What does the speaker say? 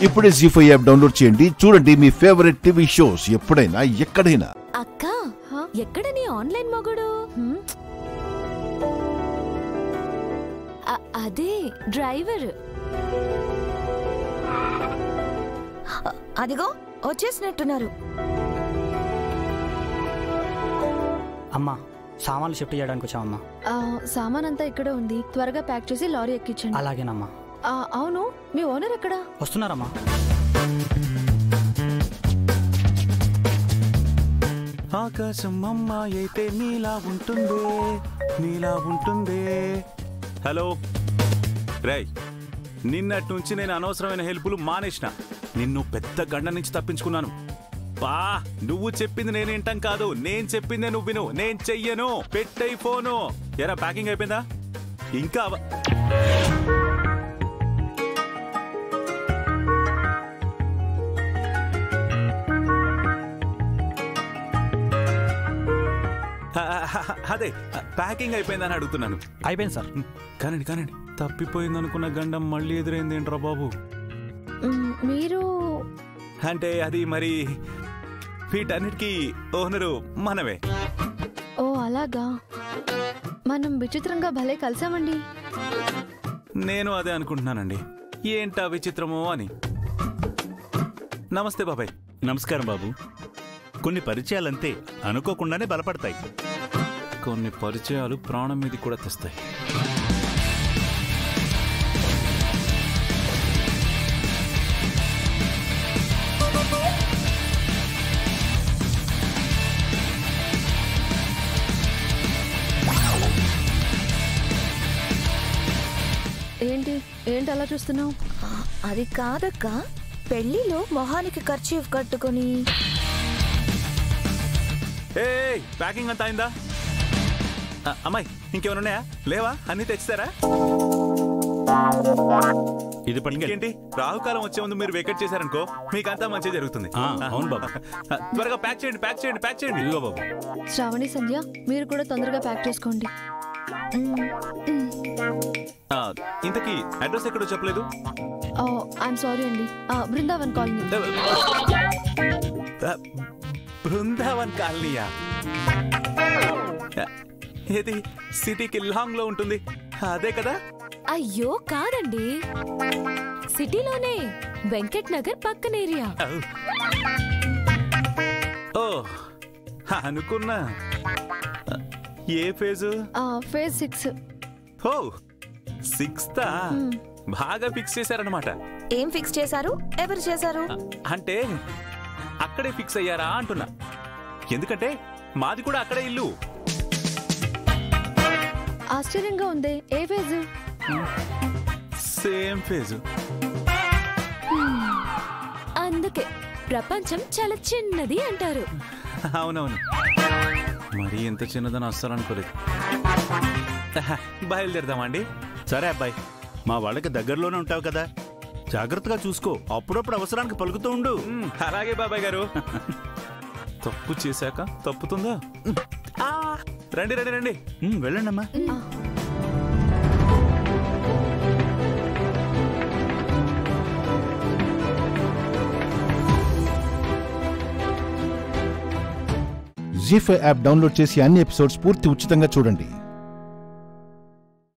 ఇప్పుడే జీ5 app download చేయండి. చూడండి మీ ఫేవరెట్ టీవీ షోస్ ఎప్పుడైనా ఎక్కడైనా. అక్క ఎక్కడ నీ ఆన్లైన్ మొగుడు? అదే డ్రైవర్. అదిగో వచ్చేసినట్టున్నారు. అమ్మా సామాన్లు షిఫ్ట్ చేయడానికి వచ్చామమ్మా. సామాన్ అంతా ఇక్కడే ఉంది, త్వరగా ప్యాక్ చేసి లారీ ఎక్కించండి. అలాగేనమ్మా. అవును, మీ ఓనర్ ఎక్కడా? వస్తున్నారమ్మా. ఆకాశం అమ్మాయి అయితే నీలా ఉంటుందే, నీలా ఉంటుందే. హలో రేయ్, నిన్నటి నుంచి నేను అనవసరమైన హెల్పులు మానేసిన. నిన్ను పెద్ద గండ నుంచి తప్పించుకున్నాను. బా నువ్వు చెప్పింది నేనేంటాం కాదు, నేను చెప్పిందే నువ్వు విను. నేను చెయ్యను, పెట్టై ఫోను. ఎరా ప్యాకింగ్ అయిపోయిందా? ఇంకా అదే ప్యాకింగ్ అయిపోయిందని అడుగుతున్నాను. అయిపోయింది సార్. కానండి కానండి, తప్పిపోయింది అనుకున్న గండం మళ్ళీ ఎదురైంది ఏంట్రా బాబు? మీరు అంటే అది మరి వీటన్నిటికీ ఓనరు మనమే. ఓ అలాగా, మనం విచిత్రంగా భలే కలిసామండి. నేను అదే అనుకుంటున్నానండి, ఏంటా విచిత్రమో అని. నమస్తే బాబాయ్. నమస్కారం బాబు. కొన్ని పరిచయాలంతే, అనుకోకుండానే బలపడతాయి. కొన్ని పరిచయాలు ప్రాణం మీద కూడా తెస్తాయి. ఏంటి ఏంటి అలా చూస్తున్నావు? అది కాదక్క, పెళ్లిలో మొహానికి ఖర్చు కట్టుకొని. ప్యాకింగ్ అంతా అయిందా? అమ్మాయి ఇంకేమన్నాయా? లేవా? అన్ని తెచ్చారా? ఇది ఇంకేంటి, రాహుకాలం వచ్చే ముందు మీరు వెకెట్ చేశారనుకో మీకంతా మంచి జరుగుతుంది. అవును బాబు. త్వరగా ప్యాక్ చేయండి, ప్యాక్ చేయండి, ప్యాక్ చేయండి. ఇదిగో బాబు. శ్రావణి, సంధ్య మీరు కూడా తొందరగా ప్యాక్ చేసుకోండి. ఇంతకీ అడ్రస్ ఎక్కడో చెప్పలేదు. ఐఎమ్ సారీ అండి, బృందావన్ కాలనీ. బృందావన్ కాలనీయా? ఏది సిటీకి లాంగ్ లో ఉంటుంది అదే కదా? అయ్యో కాదండి, సిటీలోనే వెంకట్ నగర్ పక్కన ఏరియా. ఓ అనుకున్నా. ఏ ఫేజు? ఫేజ్ 6. ఓ 6th. బాగా ఫిక్స్ చేశారనమాట. ఏం ఫిక్స్ చేశారు? ఎవరు చేశారు? అంటే అక్కడే ఫిక్స్ అయ్యారా అంటున్నా. ఎందుకంటే మాది కూడా అక్కడే ఇల్లు. ఆశ్చర్యంగా ఉంది. ఏ ఫేజ్? Same phase. అందుకే ప్రపంచం చాలా చిన్నది అంటారు. అవునవును, మరి ఎంత చిన్నదని అస్సలు అనుకోలేదు. బయలుదేరదామండి. సరే అబ్బాయి, మా వాళ్ళకి దగ్గరలోనే ఉంటావు కదా, జాగ్రత్తగా చూసుకో. అప్పుడప్పుడు అవసరానికి పలుకుతూ ఉండు. అలాగే బాబాయ్ గారు. తప్పు చేశాక తప్పుతుందా? రండి రండి రండి, వెళ్ళండి అమ్మా. జీ5 యాప్ డౌన్లోడ్ చేసి అన్ని ఎపిసోడ్స్ పూర్తి ఉచితంగా చూడండి.